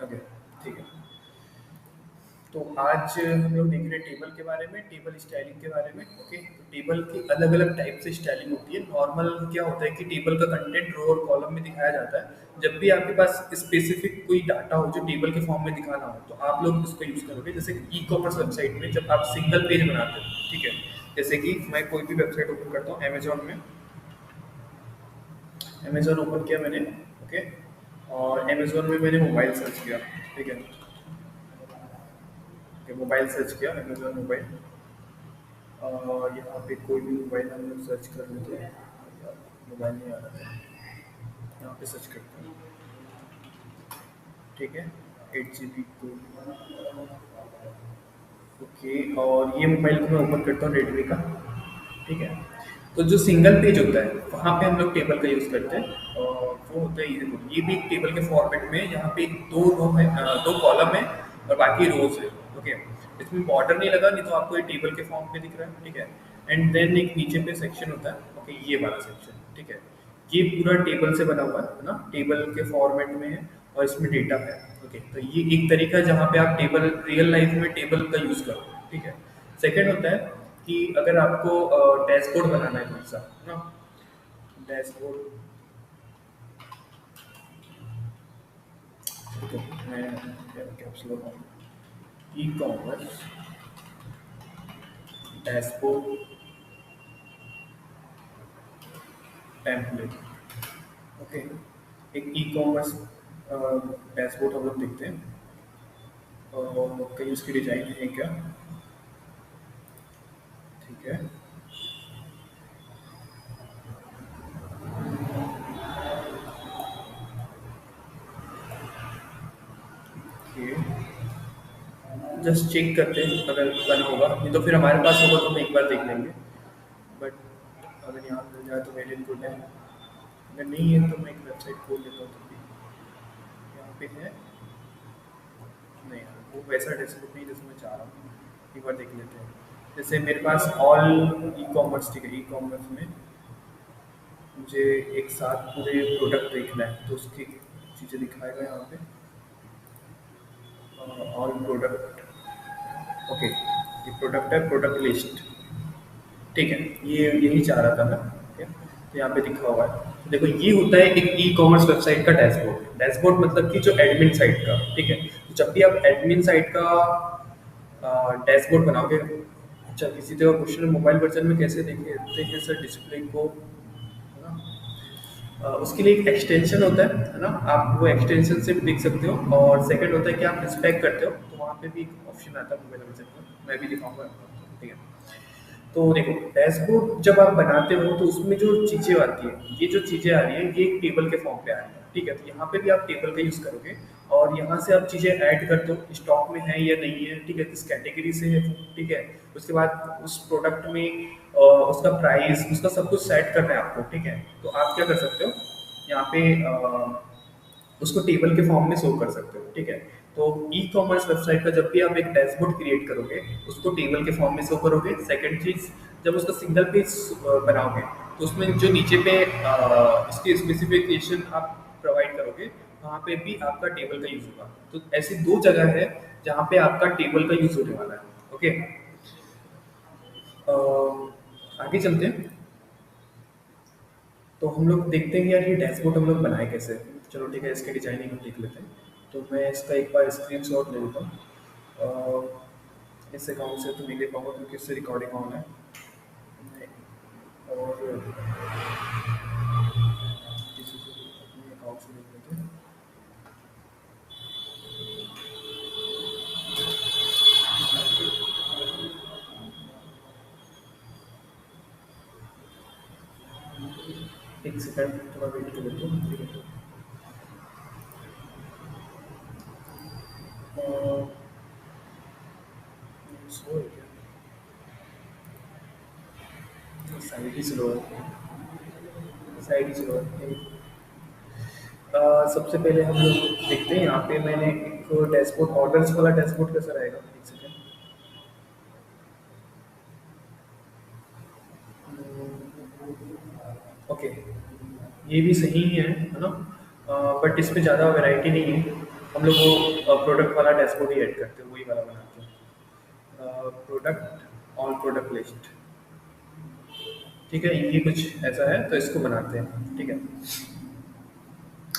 Okay, ठीक है। तो आज हम लोग देख रहे हैं टेबल के बारे में, टेबल स्टाइलिंग के बारे में। ओके, तो टेबल की अलग अलग टाइप से स्टाइलिंग होती है। नॉर्मल क्या होता है कि टेबल का कंटेंट रो और कॉलम में दिखाया जाता है। जब भी आपके पास स्पेसिफिक कोई डाटा हो जो टेबल के फॉर्म में दिखाना हो, तो आप लोग उसको यूज़ करोगे। जैसे ई कॉमर्स वेबसाइट में जब आप सिंगल पेज बनाते हो, ठीक है। जैसे कि मैं कोई भी वेबसाइट ओपन करता हूँ अमेजोन में, अमेजोन ओपन किया मैंने। ओके, और अमेजोन में मैंने मोबाइल सर्च किया, ठीक है। मोबाइल सर्च किया, अमेजोन मोबाइल। और यहाँ पे कोई भी मोबाइल हम लोग सर्च कर लेते हैं। मोबाइल नहीं आ रहा है, यहाँ पे सर्च करते हैं, ठीक है। 8 GB को, ओके। और ये मोबाइल को मैं ओपन करता हूँ रेडमी का, ठीक है। तो जो सिंगल पेज होता है वहाँ पे हम लोग टेबल का यूज़ करते हैं, और वो होता है ये भी एक टेबल के फॉर्मेट में है। यहाँ पे दो रो है, दो कॉलम है और बाकी रोज है। ओके, इसमें बॉर्डर नहीं लगा, नहीं तो आपको ये टेबल के फॉर्म पे दिख रहा है, ठीक है। एंड देन एक नीचे पे सेक्शन होता है, ओके, ये वाला सेक्शन, ठीक है। ये पूरा टेबल से बना हुआ है ना, टेबल के फॉर्मेट में है और इसमें डेटा है। ओके, तो ये एक तरीका है जहाँ पे आप टेबल रियल लाइफ में टेबल का यूज़ करो, ठीक है। सेकेंड होता है कि अगर आपको डैशबोर्ड बनाना है कोई सा, है ना, डैशबोर्ड। तो मैं कैप्स लगाऊँ, e commerce dashboard template. Okay, एक ई कॉमर्स डैशबोर्ड हम लोग देखते हैं, और कहीं उसकी डिजाइन है क्या, ठीक है। ये जस्ट चेक करते हैं अगर बना होगा, नहीं तो फिर हमारे पास होगा तो हम एक बार देख लेंगे। बट अगर यहाँ मिल जाए तो वेल एंड गुड है, अगर नहीं है तो मैं एक वेबसाइट खोल लेता हूँ तब भी। यहाँ पे है, नहीं यार, वो वैसा डेस्कटॉप नहीं जैसे मैं चाह रहा हूँ। एक बार देख लेते हैं। जैसे मेरे पास ऑल ई कॉमर्स, ठीक है। ई कॉमर्स में मुझे एक साथ पूरे प्रोडक्ट देखना है, तो उसकी चीज़ें दिखाएगा यहाँ पे। ऑल प्रोडक्ट, ओके, ये प्रोडक्ट है, प्रोडक्ट लिस्ट, ठीक है। ये यही चाह रहा था मैं, ठीक है। तो यहाँ पे लिखा हुआ है, तो देखो ये होता है एक ई कॉमर्स वेबसाइट का डैशबोर्ड। डैशबोर्ड मतलब कि जो एडमिन साइट का, ठीक है। तो जब भी आप एडमिन साइट का डैशबोर्ड बनाओगे, अच्छा किसी तरह क्वेश्चन मोबाइल वर्जन में कैसे देखते हैं सर डिस्प्ले को, है ना। उसके लिए एक एक्सटेंशन होता है ना, आप वो एक्सटेंशन से भी देख सकते हो। और सेकंड होता है कि आप इंस्पेक्ट करते हो, तो वहाँ पे भी एक ऑप्शन आता है मोबाइल वर्जन का, मैं भी दिखाऊंगा आपको, ठीक है। तो देखो, डैशबोर्ड जब आप बनाते हो तो उसमें जो चीज़ें आती हैं, ये जो चीज़ें आ रही हैं ये एक टेबल के फॉर्म पे आ रही है, ठीक है। तो यहाँ पे भी आप टेबल का यूज़ करोगे, और यहाँ से आप चीज़ें ऐड करते हो, स्टॉक में है या नहीं है, ठीक है, किस कैटेगरी से है, ठीक है। उसके बाद उस प्रोडक्ट में उसका प्राइस, उसका सब कुछ सेट करना है आपको, ठीक है। तो आप क्या कर सकते हो, यहाँ पे उसको टेबल के फॉर्म में शो कर सकते हो, ठीक है। तो ई कॉमर्स वेबसाइट का जब भी आप एक डैशबोर्ड क्रिएट करोगे, उसको टेबल के फॉर्म में शो करोगे। सेकंड चीज, जब उसका सिंगल पेज बनाओगे, तो उसमें जो नीचे पे इसके स्पेसिफिकेशन आप प्रोवाइड करोगे, वहाँ पे भी आपका टेबल का यूज होगा। तो ऐसी दो जगह है जहाँ पे आपका टेबल का यूज होने वाला है, ओके। आगे चलते हैं। तो हम लोग देखते हैं कि यार ये डैशबोर्ड हम लोग बनाए कैसे। चलो ठीक है, इसके डिजाइनिंग हम देख लेते हैं। तो मैं इसका एक बार स्क्रीनशॉट ले लेता हूँ। इस अकाउंट से तो नहीं ले पाऊंगा क्योंकि इससे रिकॉर्डिंग ऑन है। और किसी से अपने अकाउंट से देख लेते हैं। एक सेकंड थोड़ा वेट कर लेते हैं, ठीक है। स्लो है क्या, साइड ही स्लो है, साइड ही स्लो है। सबसे पहले हम लोग देखते हैं, यहाँ पे मैंने एक डैशबोर्ड, ऑर्डर्स वाला डैशबोर्ड कैसा रहेगा, एक सेकंड। ओके, ये भी सही ही है ना। बट इसमें ज़्यादा वैरायटी नहीं है। हम लोग वो प्रोडक्ट वाला डैशबोर्ड ही ऐड करते हैं, वही वाला बनाते हैं। प्रोडक्ट ऑन प्रोडक्ट लिस्ट, ठीक है, ये कुछ ऐसा है, तो इसको बनाते हैं, ठीक है।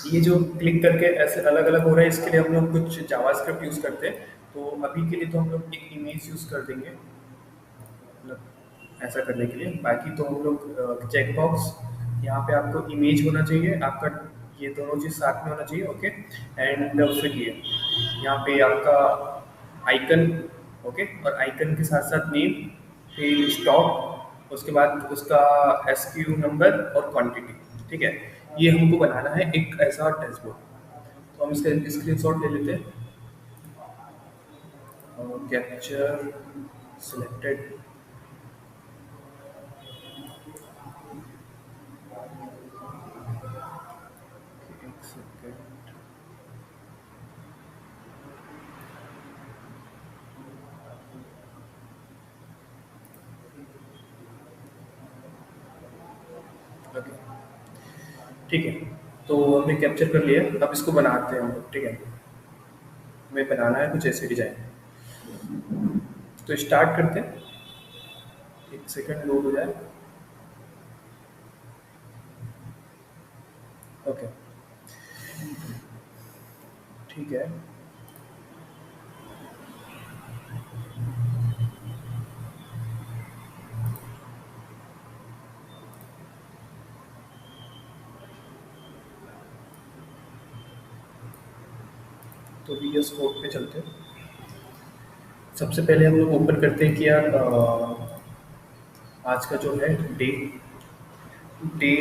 ये जो क्लिक करके ऐसे अलग अलग हो रहा है, इसके लिए हम लोग कुछ जावास्क्रिप्ट यूज़ करते हैं। तो अभी के लिए तो हम लोग एक इमेज यूज़ कर देंगे, मतलब ऐसा करने के लिए। बाकी तो हम लोग चेकबॉक्स, यहाँ पे आपको इमेज होना चाहिए आपका, ये दोनों चीज़ साथ में होना चाहिए, ओके। एंड फिर ये यहाँ पे आपका आइकन, ओके, और आइकन के साथ साथ नेम, फिर स्टॉक, उसके बाद उसका एसक्यू नंबर और क्वांटिटी, ठीक है। ये हमको बनाना है एक ऐसा डैशबोर्ड। तो हम इसका स्क्रीनशॉट ले लेते हैं, कैप्चर सिलेक्टेड, एक सेकेंड, ओके, ठीक है। तो हमने कैप्चर कर लिया, अब इसको बनाते हैं हम लोग, ठीक है। हमें बनाना है कुछ ऐसे डिजाइन, तो स्टार्ट करते हैं, एक सेकंड लोड हो जाए, ओके, ठीक है। तो वी एस कोड पे चलते हैं। सबसे पहले हम लोग ओपन करते हैं कि यार आज का जो है डे डे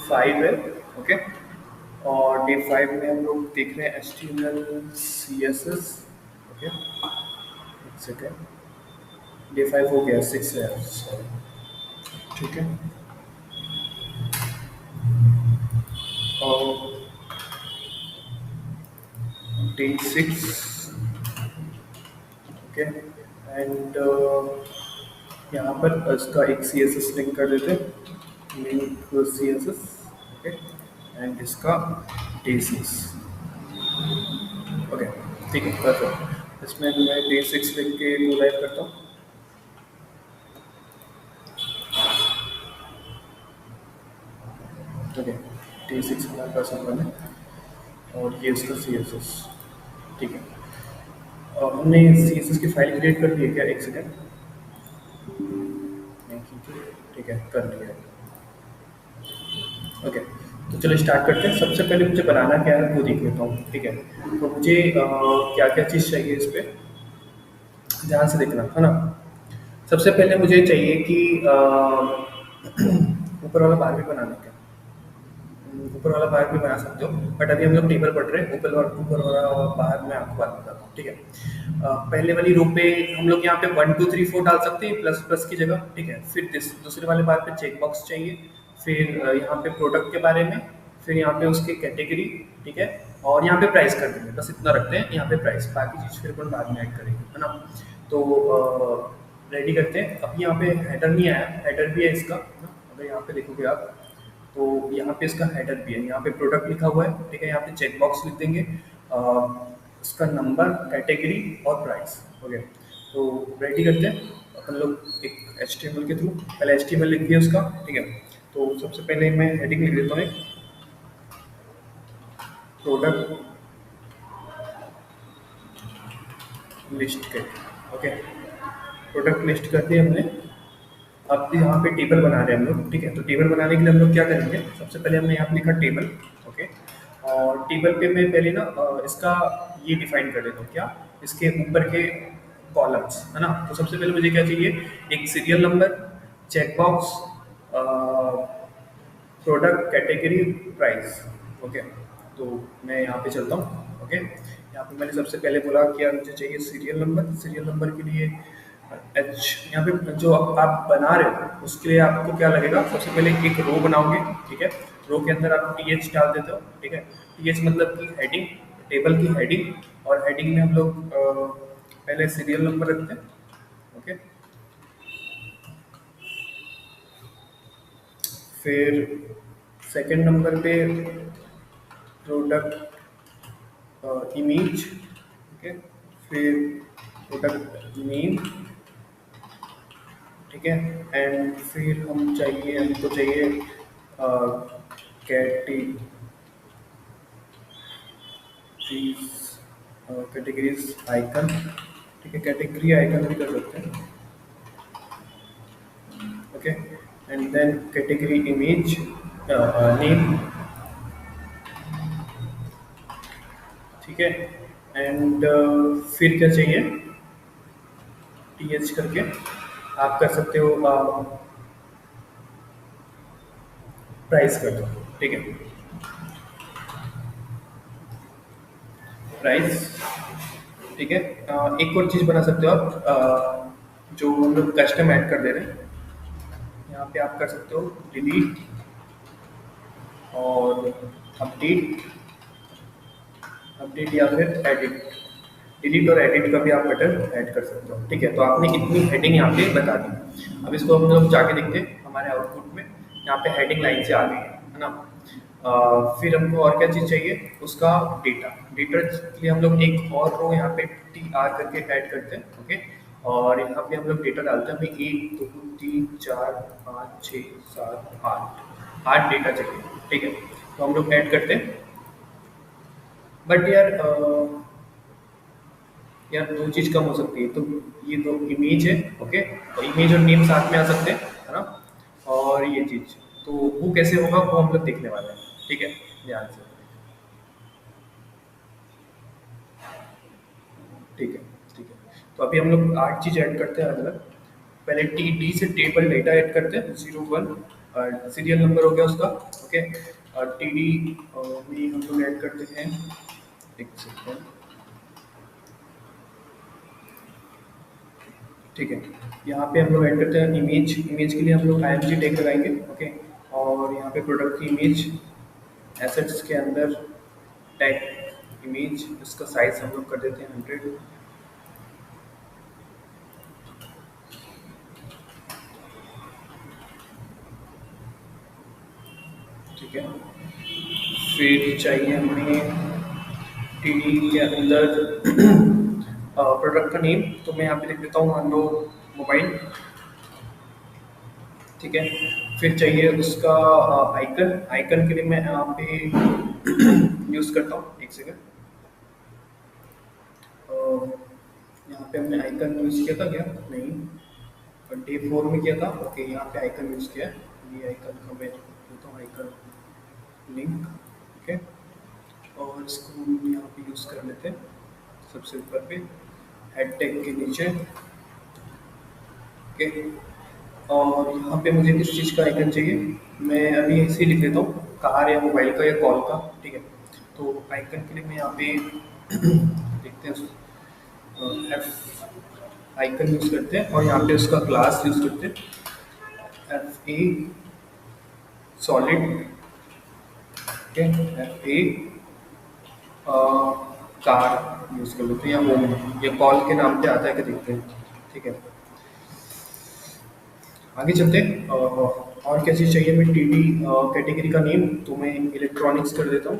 5 है, ओके। और डे 5 में हम लोग देख रहे हैं H T M L C S S, okay, एक सेकेंड, डे 5 हो गया, 6 है, सॉरी, ठीक है। और डे 6, ओके। एंड यहाँ पर इसका एक सी एस एस लिंक कर देते हैं, link C S S, okay. And इसका डे 6, ओके, ठीक है, परफेक्ट। इसमें मैं डे 6 लिख के गो लाइव करता हूँ, ओके। डे 6 हमारे पास ओपन है, और ये इसका सी एस एस, ठीक है। हमने सी एस एस की फाइल क्रिएट कर ली है क्या, एक सेकेंड, नहीं की थी, ठीक है, कर लिया है, ओके। तो चलो स्टार्ट करते हैं। सबसे पहले मुझे बनाना क्या है वो देख लेता हूँ, ठीक है। तो मुझे क्या क्या चीज़ चाहिए इस पे, ध्यान से देखना है ना। सबसे पहले मुझे चाहिए कि ऊपर वाला बार भी बनाना है क्या, ऊपर वाला बार भी बना सकते हो, बट अभी हम लोग टेबल पढ़ रहे हैं। ऊपर वाला बार मैं आपको बात बताता हूँ, ठीक है। पहले वाली रो पे हम लोग यहाँ पे 1 2 3 4 डाल सकते हैं, प्लस प्लस की जगह, ठीक है। फिर दूसरे वाले बार पे चेक बॉक्स चाहिए, फिर यहाँ पे प्रोडक्ट के बारे में, फिर यहाँ पे उसकी कैटेगरी, ठीक है। और यहाँ पे प्राइस कर देंगे, बस इतना रखते हैं यहाँ पे प्राइस, बाकी चीज़ फिर अपन बाद में ऐड करेंगे, है ना। तो रेडी करते हैं। अब यहाँ पे हेडर नहीं आया, हेडर भी है इसका, है ना? अगर यहाँ पे देखोगे आप, तो यहाँ पे इसका हेडर भी है, यहाँ पे प्रोडक्ट लिखा हुआ है, ठीक है। यहाँ पे चेक बॉक्स लिख देंगे, इसका नंबर, कैटेगरी और प्राइस, ओके। तो रेडी करते हैं अपन लोग एक एच टी एम एल के थ्रू, पहले एच टी एम एल लिख दिया उसका, ठीक है। तो सबसे पहले मैं हेडिंग लिख देता हूँ एक, प्रोडक्ट लिस्ट के, ओके। प्रोडक्ट लिस्ट कर दिया हमने। अब यहाँ पे टेबल बना रहे हैं हम लोग, ठीक है। तो टेबल बनाने के लिए हम लोग क्या करेंगे, सबसे पहले हमने यहाँ पे लिखा टेबल, ओके। और टेबल पे मैं पहले ना इसका ये डिफाइन कर देता हूँ, क्या, इसके ऊपर के कॉलम्स, है ना। तो सबसे पहले मुझे क्या चाहिए, एक serial number, checkbox, product, category, price, okay. तो मैं यहाँ पे चलता हूँ, ओके। यहाँ पे मैंने सबसे पहले बोला कि यार मुझे चाहिए सीरियल नंबर। सीरियल नंबर के लिए एच, यहाँ पे जो आप बना रहे हो उसके लिए आपको क्या लगेगा, सबसे पहले एक रो बनाओगे, ठीक है। रो के अंदर आप टी एच डाल देते हो, ठीक है। टी एच मतलब कि हेडिंग, टेबल की हेडिंग। और हेडिंग में हम लोग पहले सीरियल नंबर रखते हैं, ओके। फिर सेकंड नंबर पे प्रोडक्ट इमेज, ठीक है, फिर प्रोडक्ट नेम, ठीक है, एंड फिर हमको चाहिए कैटेगरीज, कैटेगरीज आइकन, ठीक है, कैटेगरी आइकन भी कर सकते हैं, okay, and then category image name, ठीक है, एंड फिर क्या चाहिए, टी एच करके आप कर सकते हो, प्राइस कर दो, ठीक है, प्राइस, ठीक है। एक और चीज़ बना सकते हो आप, जो हम लोग कस्टम ऐड कर दे रहे हैं, यहाँ पे आप कर सकते हो डिलीट और अपडेट, अपडेट या फिर एडिट, डिलीट और एडिट का भी आप बटन ऐड कर सकते हो, ठीक है। तो आपने इतनी हेडिंग यहाँ पे बता दी। अब इसको हम लोग जाके देखते हैं हमारे आउटपुट में, यहाँ पे हेडिंग लाइन से आ गई है ना। फिर हमको और क्या चीज़ चाहिए, उसका डेटा, डेटा के लिए हम लोग एक और रो यहाँ पे टी आर करके ऐड करते हैं, ओके, और यहाँ पे हम लोग डेटा डालते हैं, हमें 1 2 3 4 5 6 7 8 8 डेटा चाहिए, ठीक है। तो हम लोग ऐड करते हैं, बट यार यार दो चीज़ कम हो सकती है, तो ये दो इमेज है, ओके, तो इमेज और नेम साथ में आ सकते हैं, है ना, और ये चीज़, तो वो कैसे होगा वो हम लोग देखने वाले हैं, ठीक है, ध्यान से, ठीक है, ठीक है। तो अभी हम लोग 8 चीज़ ऐड करते हैं अलग अलग। पहले टी डी से टेबल डेटा ऐड करते हैं, 01 सीरियल नंबर हो गया उसका, ओके, और टी डी में हम लोग ऐड करते हैं, एक सेकेंड, ठीक है, यहाँ पे हम लोग ऐड करते हैं इमेज, इमेज के लिए हम लोग IMG टैग लगाएंगे, ओके, और यहाँ पे प्रोडक्ट की इमेज, एसेट्स के अंदर टैग इमेज, इसका साइज हम लोग कर देते हैं 100, ठीक है। फिर चाहिए हमें टी डी के अंदर प्रोडक्ट का नेम, तो मैं यहाँ पे लिख देता हूँ मान लो मोबाइल, ठीक है। फिर चाहिए उसका आइकन, आइकन के लिए मैं यहाँ पे यूज़ करता हूँ, एक सेकेंड, यहाँ पे हमने आइकन यूज़ किया था क्या, नहीं, पर डे 4 में किया था, ओके, यहाँ पे आइकन यूज़ किया है, ये आइकन का मैं देता हूँ आइकन लिंक, ओके, और इसको हम यहाँ पे यूज़ कर लेते हैं सबसे ऊपर पे हेड टैग के नीचे, ओके, और यहाँ पे मुझे किस चीज़ का आइकन चाहिए, मैं अभी ऐसे ही लिख देता हूँ, कार या मोबाइल का या कॉल का, ठीक है। तो आइकन के लिए मैं यहाँ पे देखते हैं एफ आइकन यूज़ करते हैं, और यहाँ पे उसका क्लास यूज़ करते हैं, एफ ए सॉलिड, ठीक है, एफ ए कार यूज़ कर लेते हैं, या होम या कॉल के नाम पे आता है कि देखते हैं, ठीक है। आगे चलते हैं, और क्या चीज़ चाहिए, मैं टी डी कैटेगरी का नेम, तो मैं इलेक्ट्रॉनिक्स कर देता हूँ,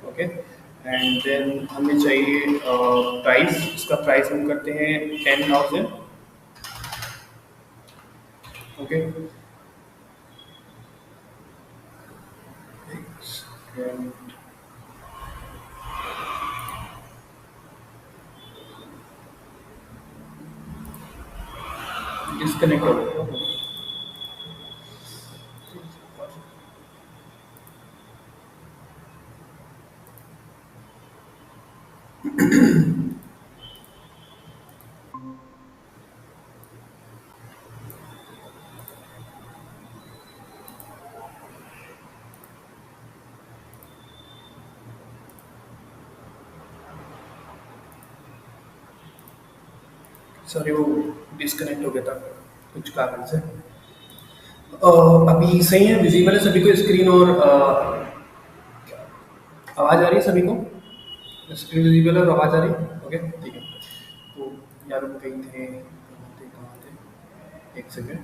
ओके, एंड देन हमें चाहिए प्राइस, इसका प्राइस हम करते हैं 10,000, ओके, डिस्कनेक्ट हो गया, सॉरी वो डिस्कनेक्ट हो गया था कुछ कारण से। अभी सही है, विजिबल है सभी को स्क्रीन, और आवाज़ आ रही है सभी को, स्क्रीन विजिबल और आवाज़ आ रही है, ओके, ठीक है। तो यार हम कहीं थे, कहाँ थे, एक सेकेंड,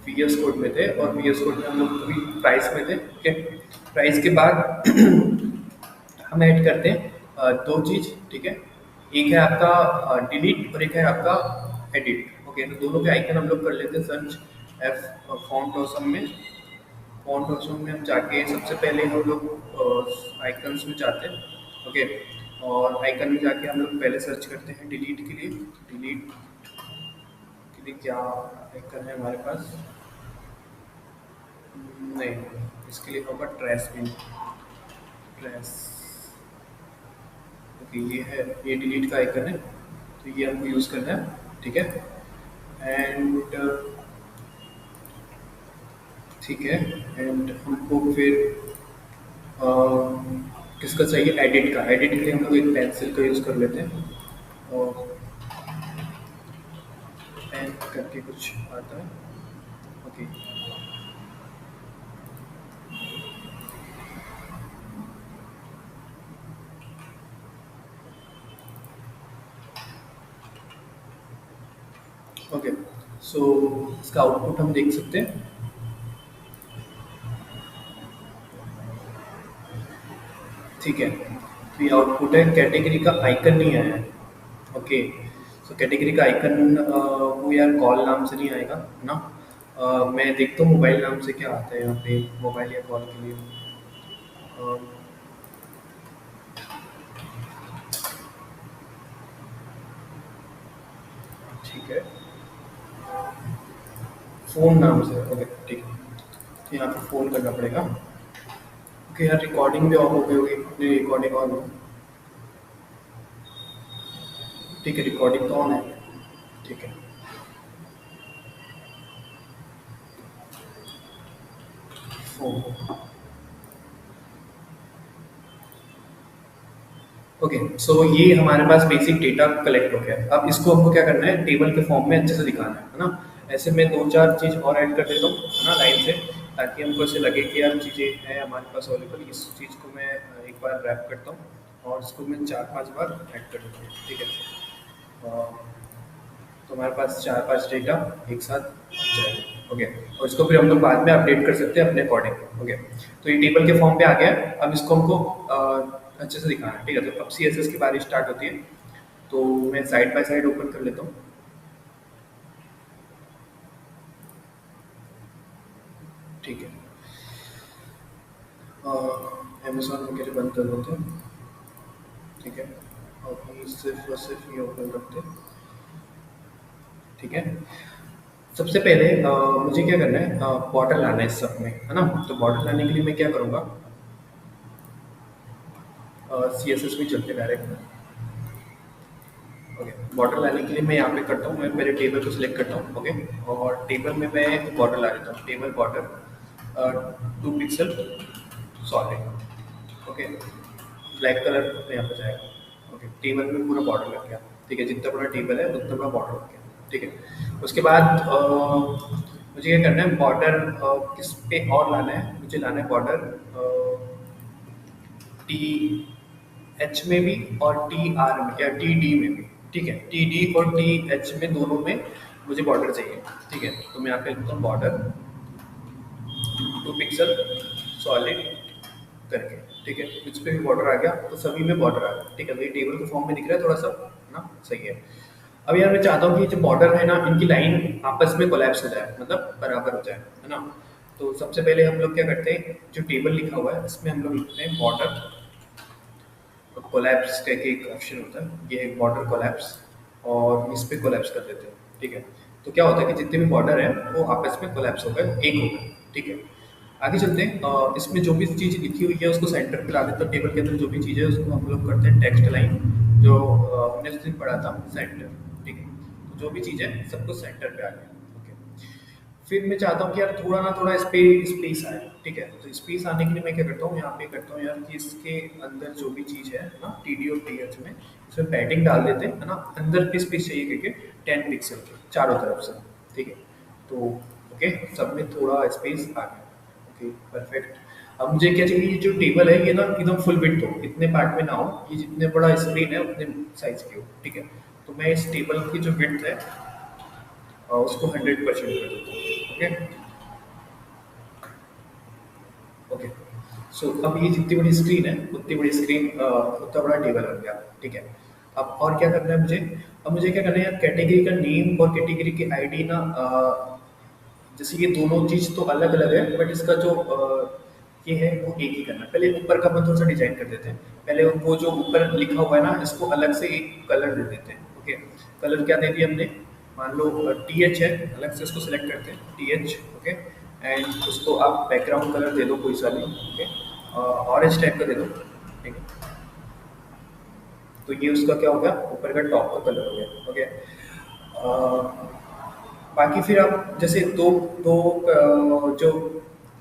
वी एस कोड में थे, और वी एस कोड में हम लोग अभी प्राइस में थे, ओके, प्राइस के बाद हम ऐड करते हैं दो चीज़, ठीक है। एक है आपका डिलीट और एक है आपका एडिट। ओके, तो दोनों के आइकन हम लोग कर लेते हैं सर्च एफ फॉन्ट ऑसम में। फॉन्ट ऑसम में हम जाके सबसे पहले हम लोग आइकन्स में जाते हैं। ओके, और आइकन में जाके हम लोग पहले सर्च करते हैं डिलीट के लिए। डिलीट के लिए क्या आइकन है हमारे पास? नहीं, इसके लिए होगा ट्रेस में। ट्रेस, ओके, ये है, ये डिलीट का आइकन है, तो ये हमको यूज़ करना है, ठीक है। एंड ठीक है, एंड हमको फिर अ, किसका चाहिए? एडिट का। एडिट के लिए हम लोग एक पेंसिल का यूज़ कर लेते हैं, और पेन करके कुछ आता है। ओके, ओके, सो इसका आउटपुट हम देख सकते हैं। ठीक है, तो ये आउटपुट है, कैटेगरी का आइकन नहीं आया है। ओके, सो कैटेगरी का आइकन वो यार कॉल नाम से नहीं आएगा, है ना। मैं देखता हूँ मोबाइल नाम से क्या आता है यहाँ पे, मोबाइल या कॉल के लिए। अ, ठीक है, फ़ोन नाम से, ओके, ठीक है। तो यहाँ पे फ़ोन करना पड़ेगा। ओके यार, रिकॉर्डिंग भी ऑन हो गई होगी, नहीं रिकॉर्डिंग ऑन हो। ठीक है, रिकॉर्डिंग तो ऑन है। ठीक है, फ़ोन। ओके, सो ये हमारे पास बेसिक डेटा कलेक्ट हो गया है। अब इसको हमको क्या करना है? टेबल के फॉर्म में अच्छे से दिखाना है ना। ऐसे मैं दो चार चीज़ और ऐड कर देता हूँ, है ना, लाइन से, ताकि हमको ऐसे लगे कि यार चीज़ें हैं हमारे पास अवेलेबल। इस चीज़ को मैं एक बार रैप करता हूँ, और इसको मैं चार पांच बार ऐड कर देता हूँ, ठीक है। तो हमारे पास चार पांच डेटा एक साथ आ जाएगा। ओके, और इसको फिर हम लोग बाद में अपडेट कर सकते हैं अपने अकॉर्डिंग। ओके, तो ये टेबल के फॉर्म पे आ गया है। अब इसको हमको अच्छे से दिखाना है, ठीक है। तो अब CSS की बारी स्टार्ट होती है, तो मैं साइड बाय साइड ओपन कर लेता हूँ। ठीक है, अमेजोन वगैरह बंद कर देते हैं, ठीक है। अभी सिर्फ और सिर्फ ये ओपन रखते हैं, ठीक है। सबसे पहले मुझे क्या करना है? बॉर्डर लाना है इस सब में, है ना। तो बॉर्डर लाने के लिए मैं क्या करूँगा? CSS में चलते डायरेक्ट। ओके, बॉर्डर लाने के लिए मैं यहाँ पे करता हूँ, मैं पहले टेबल को सिलेक्ट करता हूँ। ओके, और टेबल में मैं बॉर्डर ला देता हूँ। Table border 2 pixel solid. Okay, black colour यहाँ पे जाएगा। ओके, टेबल में पूरा बॉर्डर लग गया, ठीक है। जितना बड़ा टेबल है उतना बड़ा बॉर्डर लग गया, ठीक है। उसके बाद मुझे क्या करना है? बॉर्डर किस पे और लाना है? मुझे लाना है बॉर्डर TH में भी और TR में या TD में भी, ठीक है। TD और TH में दोनों में मुझे बॉर्डर चाहिए, ठीक है। तो मैं यहाँ पे लिखता हूँ बॉर्डर 2 पिक्सल सॉलिड करके, ठीक है। इस पे भी बॉर्डर आ गया, तो सभी में बॉर्डर आ गया, ठीक है। तो ये टेबल के फॉर्म में दिख रहा है थोड़ा सा, है ना, सही है। अब यार मैं चाहता हूँ कि जो बॉर्डर है ना, इनकी लाइन आपस में कोलैप्स हो जाए, मतलब बराबर हो जाए, है ना। तो सबसे पहले हम लोग क्या करते हैं? जो टेबल लिखा हुआ है इसमें हम लोग लिखते हैं बॉर्डर कोलैप्स करके एक ऑप्शन होता है, ये एक बॉर्डर कोलैप्स, और इस पे कोलैप्स कर देते हैं, ठीक है। तो क्या होता है कि जितने भी बॉर्डर है वो आपस में कोलैप्स होकर एक हो गए, ठीक है। आगे चलते हैं, इसमें जो भी चीज़ लिखी हुई है उसको सेंटर पे ला देते हैं। टेबल के अंदर जो भी चीज़ है उसको हम लोग करते हैं टेक्स्ट लाइन, जो हमने उस दिन पढ़ा था, सेंटर, ठीक है। तो जो भी चीज़ है सबको सेंटर पे आ गया, ओके। फिर मैं चाहता हूँ कि यार थोड़ा ना थोड़ा स्पेस आए, ठीक है। तो स्पेस आने के लिए मैं क्या करता हूँ? यहाँ पे करता हूँ यार कि इसके अंदर जो भी चीज़ है ना, TD और TH में, इसमें पैडिंग डाल देते हैं, है ना। अंदर भी स्पेस चाहिए क्योंकि 10 पिक्सल के चारों तरफ से, ठीक है। तो ओके, सब में थोड़ा स्पेस आ गया, ओके, परफेक्ट। अब मुझे क्या चाहिए? ये जो टेबल है ये ना एकदम फुल विड्थ हो, इतने पार्ट में ना हो, ये जितने बड़ा स्क्रीन है उतने साइज की हो, ठीक है। तो मैं इस टेबल की जो विड्थ है उसको 100% कर देता हूँ, ओके। ओके, सो अब ये जितनी बड़ी स्क्रीन है उतनी बड़ी स्क्रीन उतना बड़ा टेबल बन गया। ठीक है। अब और क्या करना है मुझे? अब मुझे क्या करना है यार, कैटेगरी का नेम और कैटेगरी की आईडी ना, जैसे ये दोनों चीज़ तो अलग अलग है, बट इसका जो ये है वो एक ही करना है। पहले ऊपर का अपन थोड़ा सा डिजाइन कर देते हैं। पहले वो जो ऊपर लिखा हुआ है ना, इसको अलग से एक कलर दे देते हैं। ओके। कलर क्या दे दिया हमने? मान लो टी एच है, अलग से इसको सिलेक्ट करते हैं टी एच। ओके। एंड उसको आप बैकग्राउंड कलर दे दो कोई सा भी। ओके। ऑरेंज टाइप का दे दो। ठीक है। तो ये उसका क्या हो गया, ऊपर का टॉप का कलर हो गया। ओके। बाकी फिर आप जैसे दो दो जो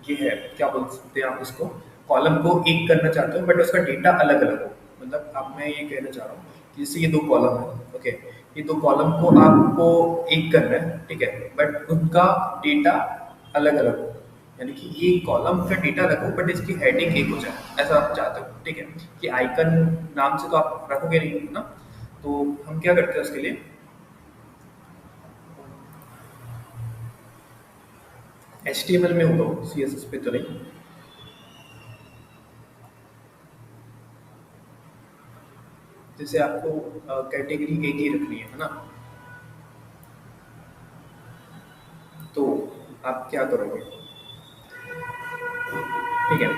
ये है, क्या बोल सकते हैं आप इसको, कॉलम को एक करना चाहते हो बट उसका डेटा अलग अलग हो। मतलब अब मैं ये कहना चाह रहा हूँ कि जैसे ये दो कॉलम है। ओके। ये दो कॉलम को आपको एक करना है। ठीक है। बट उनका डेटा अलग अलग हो। यानी कि ये कॉलम का डेटा अलग हो बट इसकी हेडिंग एक हो जाए, ऐसा आप चाहते हो। ठीक है। कि आइकन नाम से तो आप रखोगे नहीं है ना। तो हम क्या करते हैं उसके लिए, HTML में होगा वो, CSS पे तो नहीं। जैसे आपको कैटेगरी एक ही रखनी है ना, तो आप क्या करोगे? ठीक है।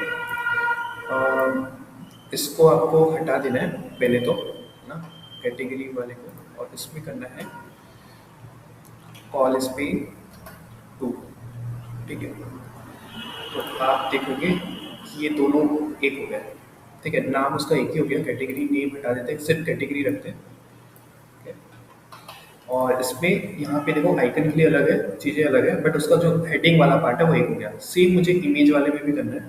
इसको आपको हटा देना है पहले तो, है ना, कैटेगरी वाले को, और इसमें करना है कॉल स्पेन टू। ठीक है। तो आप देखोगे कि ये दोनों एक हो गया। ठीक है। नाम उसका एक ही हो गया, कैटेगरी नेम हटा देते हैं, सिर्फ कैटेगरी रखते हैं। ठीक है। और इसमें यहाँ पे देखो आइकन के लिए अलग है, चीज़ें अलग है, बट उसका जो हेडिंग वाला पार्ट है वो एक हो गया। सेम मुझे इमेज वाले में भी करना है।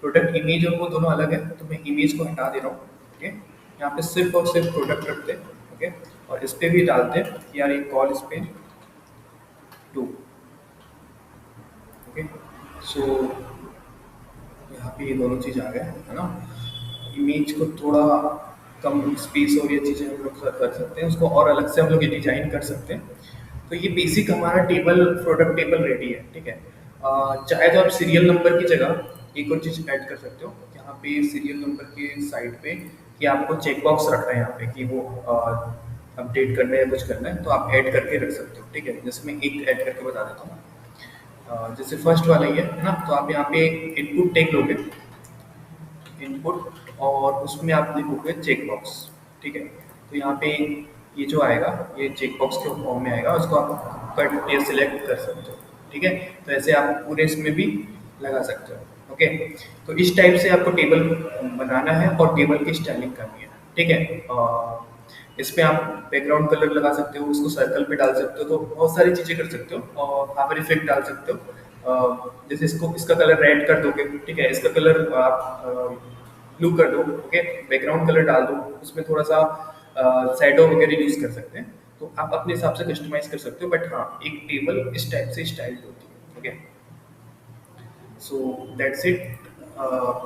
प्रोडक्ट इमेज और वो दोनों अलग है, तो मैं इमेज को हटा दे रहा हूँ। ओके। यहाँ पे सिर्फ और सिर्फ प्रोडक्ट रखते हैं। ओके। और इस पे भी डालते हैं कि यार ये कॉल इस पे टू। ओके। सो यहाँ पे ये दोनों चीज़ आ गए, है ना। इमेज को थोड़ा कम स्पेस और ये चीज़ें हम लोग कर सकते हैं, उसको और अलग से हम लोग ये डिजाइन कर सकते हैं। तो ये बेसिक हमारा टेबल, प्रोडक्ट टेबल रेडी है। ठीक है। चाहे तो आप सीरियल नंबर की जगह एक और चीज़ ऐड कर सकते हो यहाँ पे, सीरियल नंबर के साइड पे, कि आपको चेक बॉक्स रखना है यहाँ पे कि वो अपडेट करना है या कुछ करना है, तो आप ऐड करके रख सकते हो। ठीक है। जैसे मैं एक ऐड करके बता देता हूँ। जैसे फर्स्ट वाला ही है ना, तो आप यहाँ पे इनपुट टेक लोगे, इनपुट, और उसमें आप लिखोगे चेक बॉक्स। ठीक है। तो यहाँ पे ये जो आएगा ये चेक बॉक्स के फॉर्म में आएगा, उसको आप कट या सिलेक्ट कर सकते हो। ठीक है। तो ऐसे आप पूरे इसमें भी लगा सकते हो। ओके। तो इस टाइप से आपको टेबल बनाना है और टेबल की स्टाइलिंग करनी है। ठीक है। इस पे आप बैकग्राउंड कलर लगा सकते हो, उसको सर्कल पे डाल सकते हो, तो बहुत सारी चीज़ें कर सकते हो, और हाइपर इफेक्ट डाल सकते हो। जैसे इसको, इसका कलर रेड कर दोगे। ठीक है। इसका कलर आप ब्लू कर दो। ओके। बैकग्राउंड कलर डाल दो, उसमें थोड़ा सा शैडो वगैरह यूज कर सकते हैं। तो आप अपने हिसाब से कस्टमाइज कर सकते हो, बट हाँ, एक टेबल इस टाइप से स्टाइल होती है। Okay. So that's it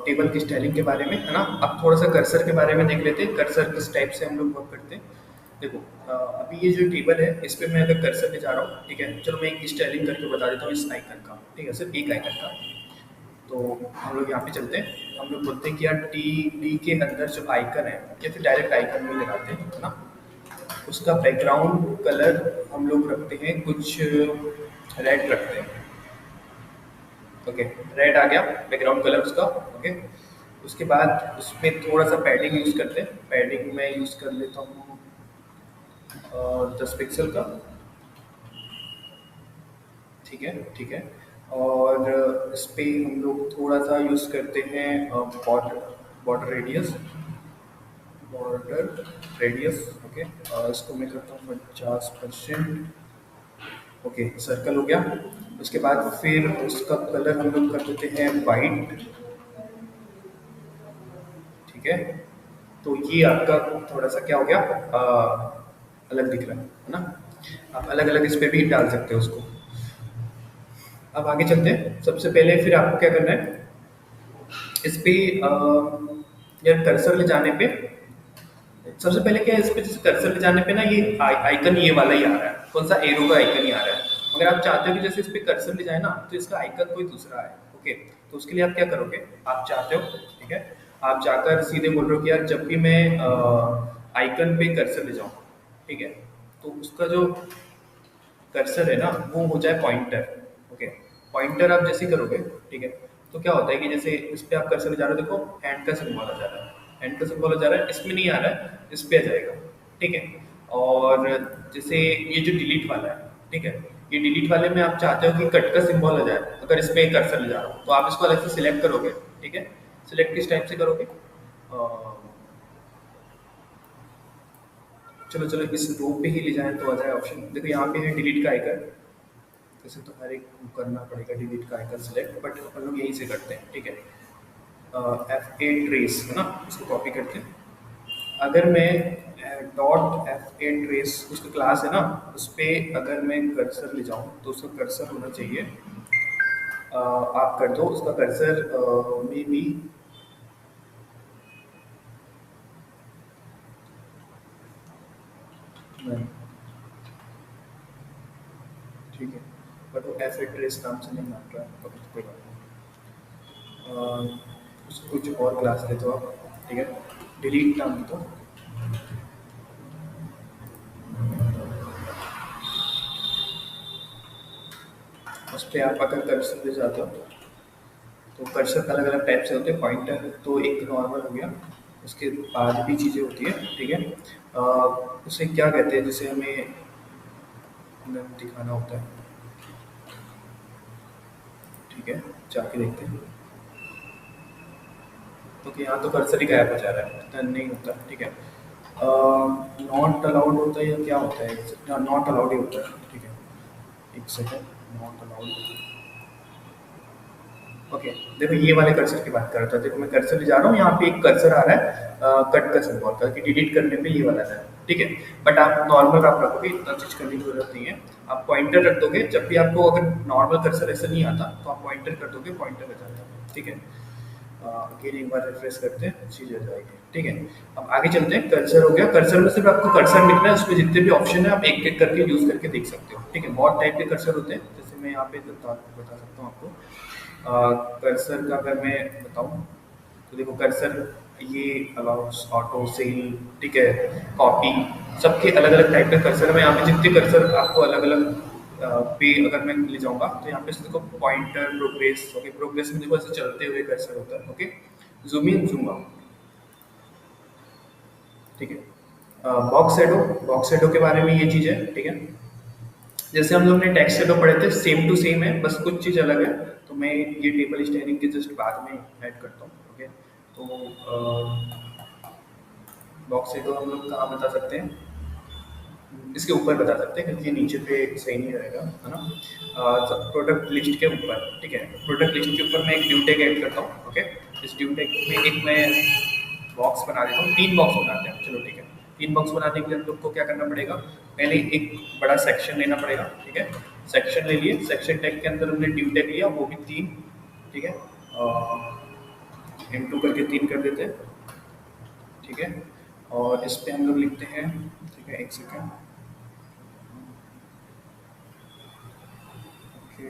table की स्टाइलिंग के बारे में, है ना। अब थोड़ा सा कर्सर के बारे में देख लेते हैं, कर्सर किस टाइप से हम लोग वर्क करते हैं। देखो अभी ये जो टेबल है इस पे मैं अगर कर्सर पे जा रहा हूँ, ठीक है, चलो मैं एक स्टाइलिंग करके बता देता हूँ इस आइकन का। ठीक है। सिर्फ एक आइकन का। तो हम लोग यहाँ पे चलते हैं, हम लोग बोलते हैं कि यार टी डी के अंदर जो आइकन है, या फिर डायरेक्ट आइकन में लगाते हैं, है ना। उसका बैकग्राउंड कलर हम लोग रखते हैं कुछ रेड रखते हैं। ओके। रेड आ गया बैकग्राउंड कलर उसका। ओके। उसके बाद उसमें थोड़ा सा पैडिंग यूज़ करते हैं। पैडिंग में यूज़ कर लेता हूँ 10 पिक्सल का। ठीक है। ठीक है। और इस पे हम लोग थोड़ा सा यूज़ करते हैं border, border radius, border radius. Okay. और इसको मैं करता हूँ 50%। ओके। सर्कल हो गया। उसके बाद फिर उसका कलर हम लोग कर देते हैं वाइट। ठीक है। तो ये आपका थोड़ा सा क्या हो गया, अलग दिख रहा है ना। आप अलग अलग इस पे भी डाल सकते हो उसको। अब आगे चलते हैं। सबसे पहले फिर आपको क्या करना है, इस पे यार कर्सर ले जाने पे, सबसे पहले क्या है, इस पे जैसे कर्सर ले जाने पे ना ये आइकन ये वाला ही आ रहा है, कौन सा, एरो का आइकन ही आ रहा है। अगर आप चाहते हो कि जैसे इस पे कर्सर ले जाए ना, तो इसका आइकन कोई दूसरा है। ओके। तो उसके लिए आप क्या करोगे, आप चाहते हो, ठीक है, आप जाकर सीधे बोल रहे हो कि यार जब भी मैं आइकन पे कर्सर ले जाऊँ, ठीक है, तो उसका जो कर्सर है ना वो हो जाए पॉइंटर। ओके, पॉइंटर आप जैसे ही करोगे, ठीक है, तो क्या होता है कि जैसे इस पे आप कर्सर ले जा रहे हो, देखो हैंड का सिंबल आ जा रहा है, हैंड का सिंबल आ जा रहा है, इसमें नहीं आ रहा है, इस पे आ जाएगा, ठीक है। और जैसे ये जो डिलीट वाला है, ठीक है, ये डिलीट वाले में आप चाहते हो कि कट का सिंबल आ जाए, अगर इस पे कर्सर ले जा रहा हो तो आप इसको अलग से सिलेक्ट करोगे, ठीक है। सिलेक्ट किस टाइप से करोगे, चलो चलो इस रो पे ही ले जाएं तो आ जाए ऑप्शन, देखो यहाँ पे है डिलीट का आइकन। वैसे तो हर एक को करना पड़ेगा डिलीट का आइकन सेलेक्ट, बट अपन लोग यहीं से करते हैं, ठीक है। F8 ट्रेस है ना, इसको कॉपी करते हैं। अगर मैं .F8 ट्रेस उसका क्लास है ना, उस पर अगर मैं कर्सर ले जाऊँ तो उसका कर्सर होना चाहिए, आप कर दो उसका कर्सर में भी, नहीं, ठीक है, बट वो F8 ट्रेस नाम से नहीं मान रहा है, तो कोई बात नहीं। उसको कुछ और क्लास दे दो आप, ठीक है, डिलीट नाम दे दो। उस पे आप अगर कर्सर ले जाते हो तो कर्सर अलग अलग टाइप से होते हैं, पॉइंटर तो एक नॉर्मल हो गया, उसके बाद भी चीज़ें होती है, ठीक है। उसे क्या कहते हैं, जिसे हमें दिखाना होता है, ठीक है, जाके देखते हैं। तो कि यहाँ तो कर्सर ही गायब हो जा रहा है, इतना नहीं होता, ठीक है। नॉट अलाउड होता है या क्या होता है, नॉट अलाउड ही होता है, ठीक है। एक सेकंड, नॉट अलाउड, ओके। देखो ये वाले कर्सर की बात कर रहा था, देखो मैं कर्सर ले जा रहा हूँ, यहाँ पे एक कर्सर आ रहा है कट का सिंबल का, कि डिलीट करने पे ये वाला है, ठीक है। बट आप नॉर्मल आप रखोगे, इतना चीज करने की जरूरत नहीं है। आप पॉइंटर रख दोगे, जब भी आपको अगर नॉर्मल कर्सर ऐसा नहीं आता तो आप पॉइंटर कर दोगे, पॉइंटर आ जाता है, ठीक है। अगेन एक बार रिफ्रेश करते हैं, चीज आ जाएगी, ठीक है। अब आगे चलते हैं, कर्सर हो गया, कर्सर में सिर्फ आपको कर्सर लिखना है, उसमें जितने भी ऑप्शन है आप एक एक करके यूज करके देख सकते हो, ठीक है। बहुत टाइप के कर्सर होते हैं, जैसे मैं यहाँ पे बता सकता हूँ आपको। कर्सर का अगर मैं बताऊँ तो देखो कर्सर ये अलाउस ऑटो सेल, ठीक है, कॉपी, सबके अलग अलग टाइप के कर्सर है। मैं यहाँ पे जितने कर्सर आपको अलग अलग पे अगर मैं ले जाऊंगा तो यहाँ पे देखो पॉइंटर, प्रोग्रेस, ओके, प्रोग्रेस में देखो ऐसे चलते हुए कर्सर होता है, okay. Zoom in zoom out, ठीक है। बॉक्स शैडो के बारे में ये चीज़ है, ठीक है। जैसे हम लोग ने टेक्स्ट शैडो पढ़े थे, सेम टू सेम है, बस कुछ चीज़ अलग है। तो मैं ये टेबल स्टाइलिंग के जस्ट बाद में ऐड करता हूँ, ओके। तो बॉक्स शैडो हम लोग कहाँ बता सकते हैं, इसके ऊपर बता सकते हैं, क्योंकि नीचे पे सही नहीं रहेगा, है ना। प्रोडक्ट लिस्ट के ऊपर, ठीक है, प्रोडक्ट लिस्ट के ऊपर मैं एक ड्यू टैग ऐड करता हूँ, ओके। इस ड्यू टैग में एक मैं बॉक्स बना देता हूँ, 3 बॉक्स बनाते हैं, चलो ठीक है। 3 बॉक्स बनाने के लिए हम लोग को क्या करना पड़ेगा, पहले एक बड़ा सेक्शन लेना पड़ेगा, ठीक है। सेक्शन ले लिए, सेक्शन टैग के अंदर हमने ड्यू टैग लिया, वो भी 3, ठीक है। M2 करके 3 कर देते हैं, ठीक है। और इस पे हम लोग लिखते हैं, ठीक है, एक सेकेंड, ओके,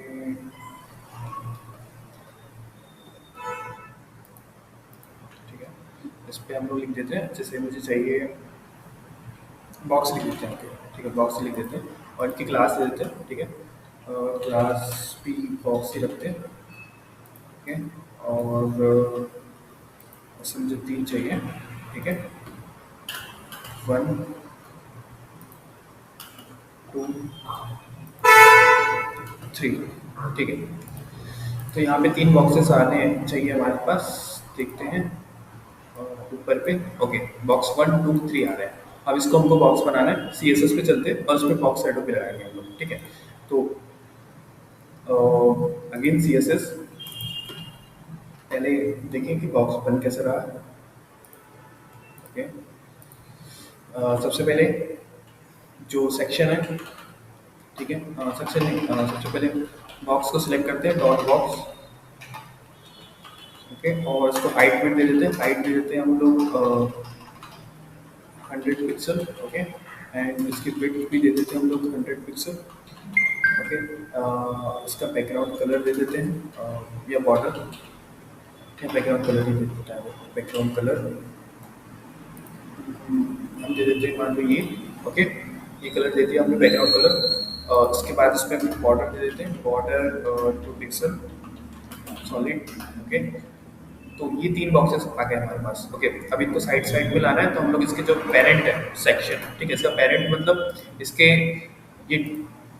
ठीक है। इस पे हम लोग लिख देते हैं, जैसे मुझे चाहिए बॉक्स लिख देते हैं, ओके, ठीक है, बॉक्स लिख देते हैं और इनकी क्लास दे देते हैं, ठीक है। क्लास भी बॉक्स ही रखते हैं, ठीक है। और इससे मुझे 3 चाहिए, ठीक है, 1 2 3, ठीक है। तो यहाँ पे 3 बॉक्सेस आने चाहिए हमारे पास, देखते हैं ऊपर पे, ओके, बॉक्स 1 2 3 आ रहे हैं। अब इसको हमको बॉक्स बनाना है, CSS पे चलते हैं और उस पर बॉक्स शैडो पे लगाएंगे हम लोग, ठीक है। तो अगेन CSS, पहले देखें कि बॉक्स बन कैसे रहा है, ओके। सबसे पहले जो सेक्शन है, ठीक है, सेक्शन नहीं, सबसे पहले बॉक्स को सिलेक्ट करते हैं, डॉट बॉक्स, ओके। और इसको हाइट भी दे देते हैं, हाइट दे देते हैं हम लोग 100 पिक्सल, ओके। एंड इसकी विड्थ भी दे देते हैं हम लोग 100 पिक्सल, ओके, इसका बैकग्राउंड कलर दे देते हैं, या बॉर्डर, या बैकग्राउंड कलर ही दे देता है वो, बैकग्राउंड कलर हम दे देते हैं, मान लो ये। ओके, ये कलर दे दिया हमने बैकग्राउंड कलर। उसके बाद इसमें हम बॉर्डर दे देते हैं, बॉर्डर 2 पिक्सल सॉलिड। ओके, तो ये 3 बॉक्सेस आ गए हमारे पास। ओके, अब इनको साइड साइड में लाना है, तो हम लोग इसके जो पेरेंट है सेक्शन, ठीक है, इसका पेरेंट मतलब इसके ये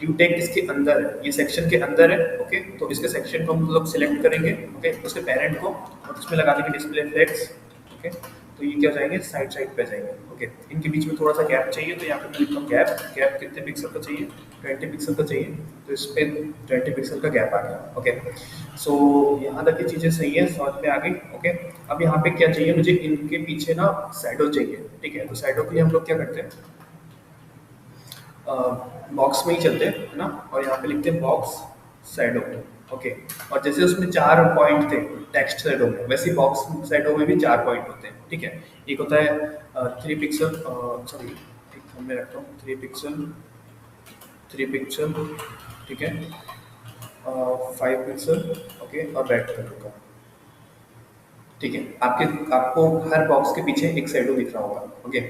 ड्यू टेक इसके अंदर है, ये सेक्शन के अंदर है। ओके, तो इसके सेक्शन को हम लोग सिलेक्ट करेंगे। ओके, उसके पेरेंट को और उसमें लगा देंगे डिस्प्ले फ्लेक्स। ओके, तो ये क्या हो जाएंगे, साइड साइड पे जाएंगे। ओके, इनके बीच में थोड़ा सा गैप चाहिए, तो यहाँ पे मैं लिखता हूँ गैप। गैप कितने पिक्सल का चाहिए, 20 पिक्सल का चाहिए, तो इस पे 20 पिक्सल का गैप आ गया। ओके, सो यहाँ तक की चीज़ें सही है, समझ में आ गई। ओके, अब यहाँ पे क्या चाहिए मुझे, इनके पीछे ना शैडो चाहिए। ठीक है, तो शैडो के लिए हम लोग क्या करते हैं, बॉक्स में ही चलते हैं, है ना, और यहाँ पे लिखते हैं बॉक्स शैडो। ओके, और जैसे उसमें 4 पॉइंट थे टेक्स्ट शैडो में, वैसे ही बॉक्स शैडो में भी 4 पॉइंट होते हैं। ठीक है, एक होता है 3 पिक्सल, सॉरी एक मैं रखता हूँ 3 पिक्सल, 3 पिक्सल, ठीक है, 5 पिक्सल। ओके, और बैक कलर का। ठीक है, आपके आपको हर बॉक्स के पीछे एक शैडो दिख रहा होगा। ओके,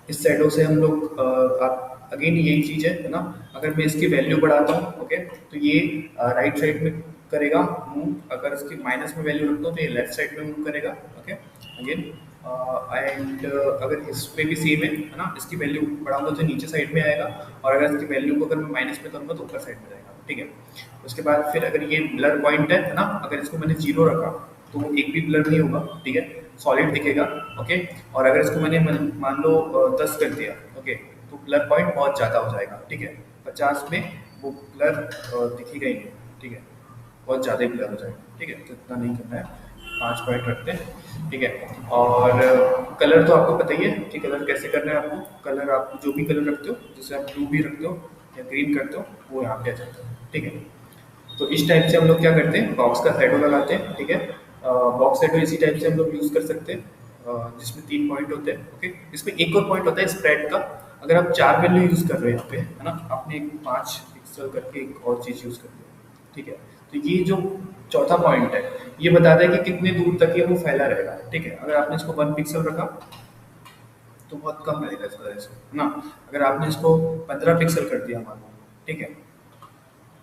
इस शैडो से हम लोग आप अगेन यही चीज़ है ना, अगर मैं इसकी वैल्यू बढ़ाता हूँ, ओके, तो ये राइट साइड में करेगा मूव, अगर इसकी माइनस में वैल्यू रखता हूँ तो ये लेफ्ट साइड में मूव करेगा। ओके, अगेन एंड अगर इस पे भी सेम है ना, इसकी वैल्यू बढ़ाऊंगा तो नीचे साइड में आएगा, और अगर इसकी वैल्यू को अगर मैं माइनस में करूँगा तो ऊपर साइड में जाएगा। ठीक है, उसके बाद फिर अगर ये ब्लर पॉइंट है ना, अगर इसको मैंने 0 रखा तो एक भी ब्लर नहीं होगा। ठीक है, सॉलिड दिखेगा। ओके, और अगर इसको मैंने मान लो 10 कर दिया, ओके, तो ब्लर पॉइंट बहुत ज़्यादा हो जाएगा। ठीक है, 50 में वो ब्लर दिखेगा ही नहीं। ठीक है, बहुत ज़्यादा ही ब्लर हो जाएगा। ठीक है, तो इतना नहीं करना है, 5 पॉइंट रखते हैं। ठीक है, और कलर तो आपको पता ही है कि कलर कैसे करना है आपको। कलर आप जो भी कलर रखते हो, जैसे आप ब्लू भी रखते हो या ग्रीन करते हो, वो यहाँ पे आ जाता है। ठीक है, तो इस टाइप से हम लोग क्या करते हैं, बॉक्स का शैडो लगाते हैं। ठीक है, बॉक्स शैडो इसी टाइप से हम लोग यूज़ कर सकते हैं, जिसमें 3 पॉइंट होते हैं। ओके, इसमें एक और पॉइंट होता है स्प्रेड का। अगर आप 4 वैल्यू यूज़ कर रहे हो यहाँ पे, है ना, आपने एक 5 पिक्सल करके एक और चीज़ यूज़ कर दी। ठीक है, तो ये जो चौथा पॉइंट है, ये बताता है कि कितने दूर तक ये वो फैला रहेगा। ठीक है, अगर आपने इसको 1 पिक्सल रखा तो बहुत कम रहेगा इसका वजह से, है ना। अगर आपने इसको 15 पिक्सल कर दिया मान लो, ठीक है,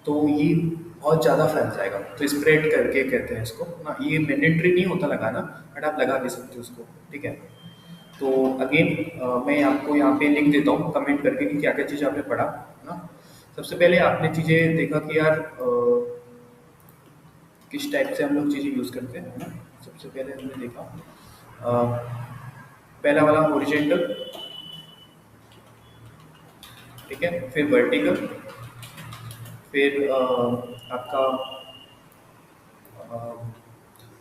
तो ये बहुत ज़्यादा फैल जाएगा, तो स्प्रेड करके कहते हैं इसको ना। ये मैंडेटरी नहीं होता लगाना, बट आप लगा भी सकते हो उसको। ठीक है, तो अगेन मैं आपको यहाँ पे लिख देता हूँ कमेंट करके कि क्या क्या चीज़ आपने पढ़ा, है ना। सबसे पहले आपने चीज़ें देखा कि यार किस टाइप से हम लोग चीज़ें यूज़ करते हैं, है ना। सबसे पहले हमने देखा पहला वाला हॉरिजॉन्टल, ठीक है, फिर वर्टिकल, फिर आपका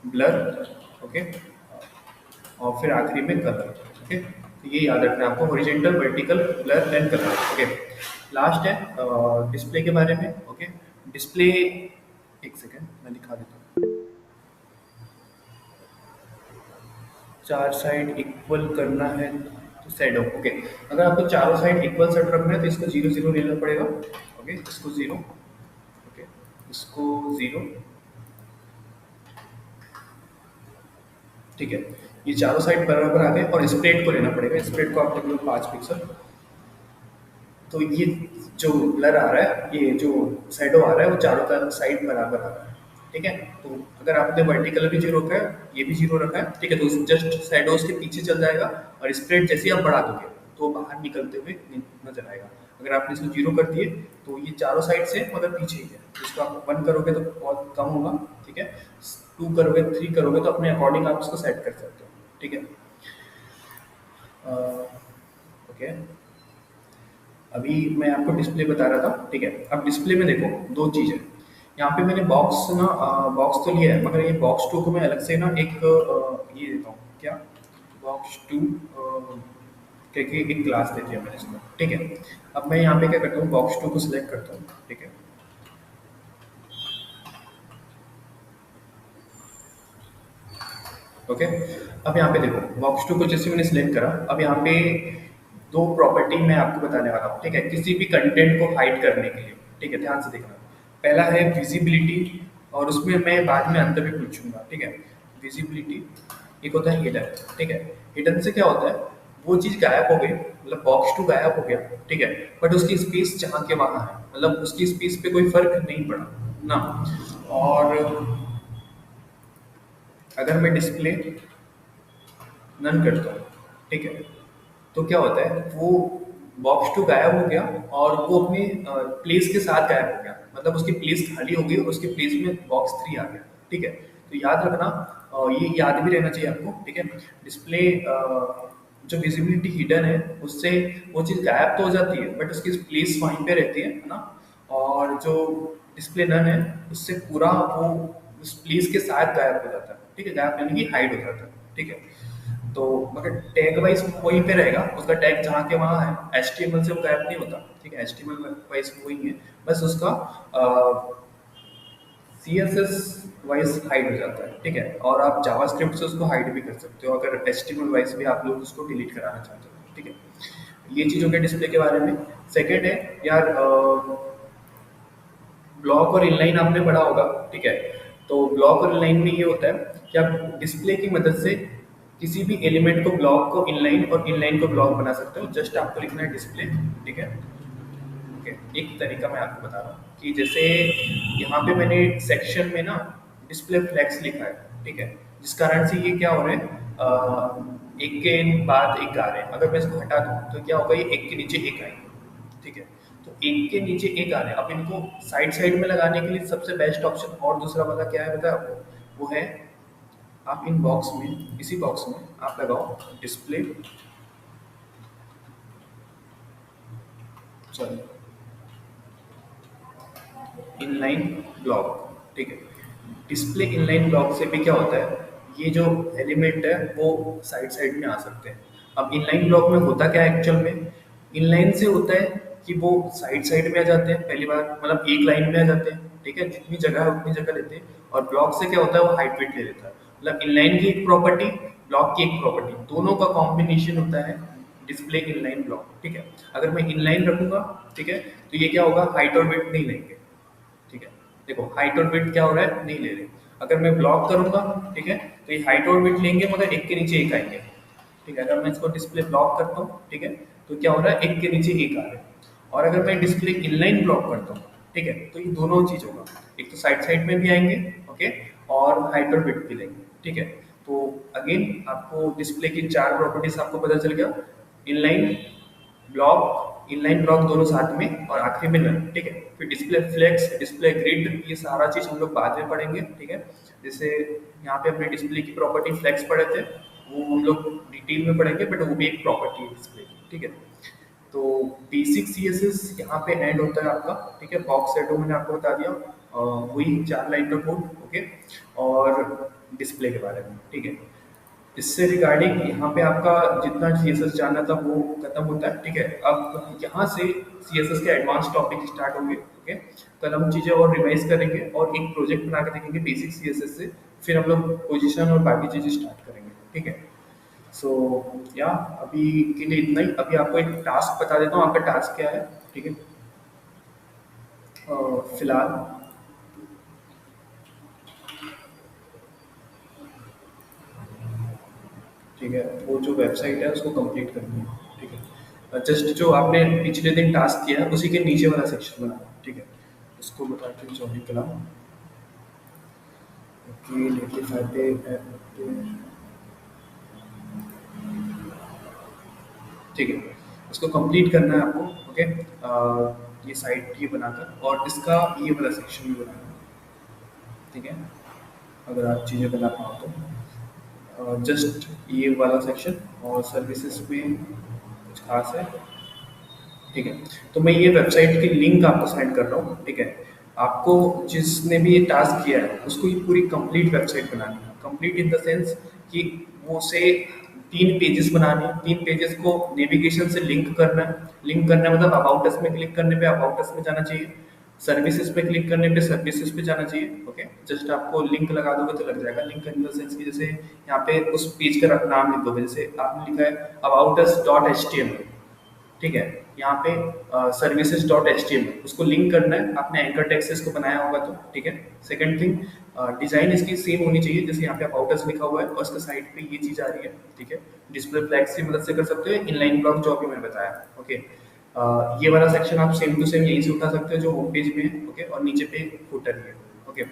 ब्लर, ओके, और फिर आखिरी में कलर। ओके, तो ये याद रखना है आपको, horizontal, vertical, blur and colour. Okay, last है डिस्प्ले के बारे में। ओके, डिस्प्ले, एक सेकेंड मैं दिखा देता हूँ। 4 साइड इक्वल करना है तो शैडो। ओके, अगर आपको चारों साइड इक्वल सेट रखना है तो इसको 0 0 लेना पड़ेगा। ओके, इसको 0, ओके, इसको 0। ठीक है, ये चारों साइड बराबर आ गए, और स्प्रेड को लेना पड़ेगा। स्प्रेड को आप लिख लो 5 पिक्सल। तो ये जो ब्लर आ रहा है, ये जो शैडो आ रहा है, वो चारों तरफ साइड बराबर आ रहा है। ठीक है, तो अगर आपने वर्टिकल भी 0 रखा है, ये भी 0 रखा है, ठीक है, तो जस्ट शैडो उसके पीछे चल जाएगा, और स्प्रेड जैसे ही आप बढ़ा दोगे तो वो बाहर निकलते हुए नजर आएगा। अगर आपने इसको 0 कर दिए तो ये चारों साइड से मगर पीछे ही है, तो इसको आप 1 करोगे तो बहुत कम होगा। ठीक है, 2 करोगे, 3 करोगे तो अपने अकॉर्डिंग आप इसको सेट कर सकते हो। ठीक है, ओके, अभी मैं आपको डिस्प्ले बता रहा था। ठीक है, अब डिस्प्ले में देखो दो चीज़ है। यहाँ पे मैंने बॉक्स ना, बॉक्स तो लिया है, मगर ये बॉक्स 2 को मैं अलग से ना एक ये देता हूँ, क्या, बॉक्स 2 क्योंकि एक क्लास देती है मैंने इसको। ठीक है, अब मैं यहाँ पे क्या करता हूँ, बॉक्स 2 को सिलेक्ट करता हूँ। ठीक है, ओके, अब यहाँ पे देखो बॉक्स 2 को जैसे मैंने सिलेक्ट करा, अब यहाँ पे दो प्रॉपर्टी मैं आपको बताने वाला हूँ। ठीक है, किसी भी कंटेंट को हाइड करने के लिए, ठीक है, ध्यान से देखना। पहला है विजिबिलिटी, और उसमें मैं बाद में अंतर भी पूछूंगा, ठीक है। विजिबिलिटी, एक होता है हिडन, ठीक है। हिडन से क्या होता है, वो चीज गायब हो गई, मतलब बॉक्स टू गायब हो गया, ठीक है, बट उसकी स्पेस जहाँ के वहाँ है, मतलब उसकी स्पेस पे कोई फर्क नहीं पड़ा ना। और अगर मैं डिस्प्ले नन करता हूँ, ठीक है, तो क्या होता है, वो बॉक्स टू गायब हो गया और वो अपने प्लेस के साथ गायब हो गया, मतलब उसकी प्लेस खाली हो गई और उसके प्लेस में बॉक्स थ्री आ गया, ठीक है। तो याद रखना, ये याद भी रहना चाहिए आपको, ठीक है। डिस्प्ले जो विजिबिलिटी हिडन है, उससे वो चीज़ गायब तो हो जाती है बट उसकी प्लेस वहीं पे रहती है ना। और जो डिस्प्ले नन है, उससे पूरा वो उस प्लेस के साथ गायब हो जाता है, ठीक है, गायब यानी कि हाइड हो जाता है, ठीक है। तो मगर टैग वाइज वहीं पे रहेगा, उसका टैग जहाँ के वहाँ है, HTML से वो गायब नहीं होता, ठीक है, HTML वाइज वही है, बस उसका CSS वाइज हाइड हो जाता है, ठीक है। और आप जावास्क्रिप्ट से उसको हाइड भी कर सकते हो अगर HTML वाइज भी आप लोग उसको डिलीट कराना चाहते हो, ठीक है। ये चीज़ हो गया डिस्प्ले के बारे में। सेकेंड है यार, ब्लॉक और इनलाइन आपने पढ़ा होगा, ठीक है। तो ब्लॉक और इनलाइन में ये होता है कि आप डिस्प्ले की मदद से किसी भी एलिमेंट को, ब्लॉक को इनलाइन और इनलाइन को ब्लॉक बना सकते हो। जस्ट आपको लिखना है डिस्प्ले, ठीक है। ओके, एक तरीका मैं आपको बता रहा हूँ कि जैसे यहाँ पे मैंने सेक्शन में ना डिस्प्ले फ्लेक्स लिखा है, ठीक है, जिस कारण से ये क्या हो रहा है, एक के बाद एक आ रहे हैं। अगर मैं इसको हटा दूँ तो क्या होगा, ये एक के नीचे एक आएंगे, ठीक है। तो एक के नीचे एक आ रहे हैं, अब इनको साइड साइड में लगाने के लिए सबसे बेस्ट ऑप्शन और दूसरा वाला क्या है पता है आपको, वो है आप इन बॉक्स में, इसी बॉक्स में आप लगाओ डिस्प्ले, सॉरी, इनलाइन ब्लॉक, ठीक है। डिस्प्ले इनलाइन ब्लॉक से भी क्या होता है, ये जो एलिमेंट है वो साइड साइड में आ सकते हैं। अब इनलाइन ब्लॉक में होता क्या है एक्चुअल में, इनलाइन से होता है कि वो साइड साइड में आ जाते हैं, पहली बार मतलब एक लाइन में आ जाते हैं, ठीक है, जितनी जगह है उतनी जगह लेते हैं। और ब्लॉक से क्या होता है, वो हाइट वेट ले लेता है, मतलब इनलाइन की एक प्रॉपर्टी, ब्लॉक की एक प्रॉपर्टी, दोनों का कॉम्बिनेशन होता है डिस्प्ले इनलाइन ब्लॉक, ठीक है। अगर मैं इनलाइन रखूंगा, ठीक है, तो ये क्या होगा, हाइट और वेट नहीं लेंगे, ठीक है। देखो हाइट और विड्थ क्या हो रहा है, नहीं ले रहे। अगर मैं ब्लॉक करूंगा, ठीक है, तो ये हाइट और विड्थ लेंगे मगर एक के नीचे एक आएंगे, ठीक है। अगर मैं इसको डिस्प्ले ब्लॉक करता हूँ, ठीक है, तो क्या हो रहा है, एक के नीचे एक आ रहा है। और अगर मैं डिस्प्ले इनलाइन ब्लॉक करता हूँ, ठीक है, तो ये दोनों चीज होगा, एक तो साइड साइड में भी आएंगे, ओके, और हाइट और विड्थ भी लेंगे, ठीक है। तो अगेन आपको डिस्प्ले की चार प्रॉपर्टीज आपको पता चल गया, इनलाइन ब्लॉक, इनलाइन ब्लॉक दोनों साथ में, और आखिरी में नन, ठीक है। फिर डिस्प्ले फ्लेक्स, डिस्प्ले ग्रिड, ये सारा चीज हम लोग बाद में पढ़ेंगे, ठीक है। जैसे यहाँ पे अपने डिस्प्ले की प्रॉपर्टी फ्लेक्स पढ़े थे, वो हम लोग डिटेल में पढ़ेंगे, बट वो भी एक प्रॉपर्टी है डिस्प्ले की, ठीक है। तो बेसिक CSS यहाँ पे एंड होता है आपका, ठीक है। बॉक्स सेटो मैंने आपको बता दिया, वही 4 लाइन का कोड, ओके। और डिस्प्ले के बारे में, ठीक है। इससे रिगार्डिंग यहाँ पे आपका जितना CSS जानना था वो खत्म होता है, ठीक है। अब यहाँ से CSS के एडवांस टॉपिक स्टार्ट होंगे, ओके। कल हम चीज़ें और रिवाइज करेंगे और एक प्रोजेक्ट बना के देखेंगे बेसिक CSS से, फिर हम लोग पोजीशन और बाकी चीज़ें स्टार्ट करेंगे, ठीक है। सो या अभी के लिए इतना ही। अभी आपको एक टास्क बता देता हूँ, आपका टास्क क्या है, ठीक है। फिलहाल, ठीक है, वो जो वेबसाइट है उसको कंप्लीट करनी है, ठीक है। जस्ट जो आपने पिछले दिन टास्क किया है उसी के नीचे वाला सेक्शन बनाना है, ठीक है। उसको बताते हैं जॉइन कलाम, ओके, नेटिव फाइल पे, ठीक है। उसको कंप्लीट करना है आपको, ओके। ये साइट ये बनाकर, और इसका ये वाला सेक्शन भी बनाना है, ठीक है। अगर आप चीज़ें बना पाओ तो जस्ट ये वाला सेक्शन, और सर्विसेज में कुछ खास है, ठीक है। तो मैं ये वेबसाइट की लिंक आपको सेंड कर रहा हूँ, ठीक है। आपको जिसने भी ये टास्क किया है उसको ये पूरी कंप्लीट वेबसाइट बनानी है, कंप्लीट इन द सेंस कि वो उसे 3 पेजेस बनाने हैं, 3 पेजेस को नेविगेशन से लिंक करना है। लिंक करना है मतलब अबाउट अस में क्लिक करने पे अबाउट अस में जाना चाहिए, सर्विसेज पे क्लिक करने पे सर्विसेज पे जाना चाहिए, ओके। जस्ट आपको लिंक लगा दोगे तो लग जाएगा। लिंक इन द सेंस कि जैसे यहाँ पे उस पेज का नाम लिख दोगे, जैसे आपने लिखा है about us dot H T M L, ठीक है। यहाँ पे services dot H T M उसको लिंक करना है, आपने एंकर टेक्स्ट से इसको बनाया होगा तो ठीक है। सेकंड थिंग, डिजाइन इसकी सेम होनी चाहिए, जैसे यहाँ पे अबाउट लिखा हुआ है और उसके साइड पे ये चीज आ रही है, ठीक है। डिस्प्ले फ्लैग्स की मदद से कर सकते हो, इनलाइन ब्लॉक जो अभी मैंने बताया, ओके। ये वाला सेक्शन आप सेम टू सेम यहीं से उठा सकते हो जो होम पेज में है, ओके, और नीचे पे फुटर है, ओके।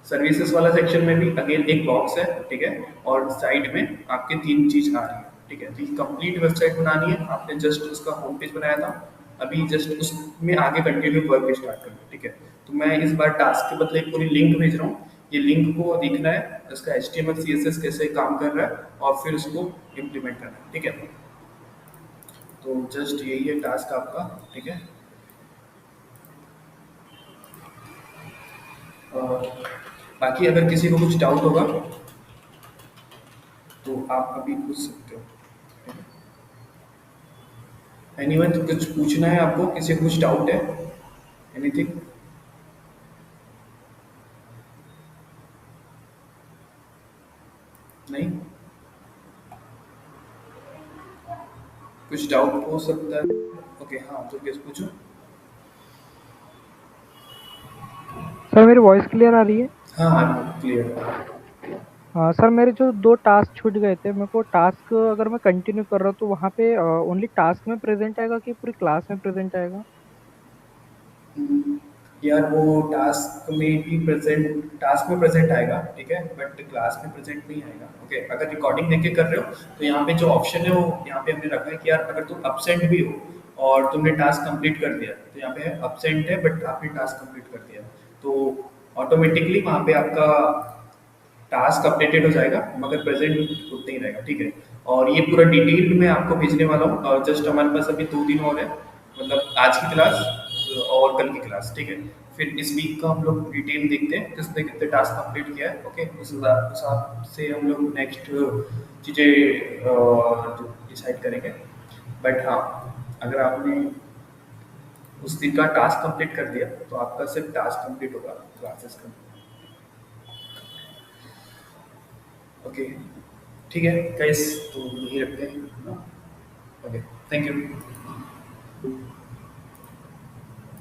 सर्विसेज वाला सेक्शन में भी अगेन एक बॉक्स है, ठीक है, और साइड में आपके तीन चीज आ रही है, ठीक है। तो ये कंप्लीट वेबसाइट बनानी है, आपने जस्ट उसका होम पेज बनाया था, अभी जस्ट उसमें आगे कंटिन्यू वर्क स्टार्ट करना है, ठीक है। तो मैं इस बार टास्क के बदले एक पूरी लिंक भेज रहा हूँ, ये लिंक को देखना है, उसका H T M L C S S कैसे काम कर रहा है और फिर उसको इम्प्लीमेंट करना है, ठीक है। तो जस्ट यही है टास्क आपका, ठीक है। और बाकी अगर किसी को कुछ डाउट होगा तो आप अभी पूछ सकते हो। एनीवन, कुछ पूछना है आपको, किसी को कुछ डाउट है, एनीथिंग? नहीं, कुछ डाउट हो सकता है। ओके, हाँ, तो केस पूछो। सर मेरी वॉइस क्लियर आ रही है? हाँ हाँ, क्लियर। हाँ सर, मेरे जो दो टास्क छूट गए थे, मेरे को टास्क अगर मैं कंटिन्यू कर रहा हूँ तो वहाँ पे ओनली टास्क में प्रेजेंट आएगा कि पूरी क्लास में प्रेजेंट आएगा? यार वो टास्क में प्रेजेंट आएगा, ठीक है, बट क्लास में प्रेजेंट नहीं आएगा, ओके। अगर रिकॉर्डिंग देख के कर रहे हो तो यहाँ पे जो ऑप्शन है वो यहाँ पे हमने रखा है कि यार अगर तुम अपसेंट भी हो और तुमने टास्क कंप्लीट कर दिया, तो यहाँ पे अपसेंट है बट आपने टास्क कंप्लीट कर दिया, तो ऑटोमेटिकली वहाँ पे आपका टास्क अपडेटेड हो जाएगा, मगर प्रेजेंट उतना ही रहेगा, ठीक है। और ये पूरा डिटेल्ड मैं आपको भेजने वाला हूँ, और जस्ट हमारे पास अभी 2 दिन और है, मतलब आज की क्लास और कल की क्लास, ठीक है। फिर इस वीक का हम लोग डिटेल देखते हैं किसने कितने टास्क कंप्लीट किया है, ओके। उस हिसाब से हम लोग नेक्स्ट चीज़ें डिसाइड करेंगे। बट हाँ, अगर आपने उस दिन का टास्क कंप्लीट कर दिया तो आपका सिर्फ टास्क कंप्लीट होगा, क्लासेस का, ओके। ठीक है गाइस, तो यही रखते हैं, ओके। Thank you.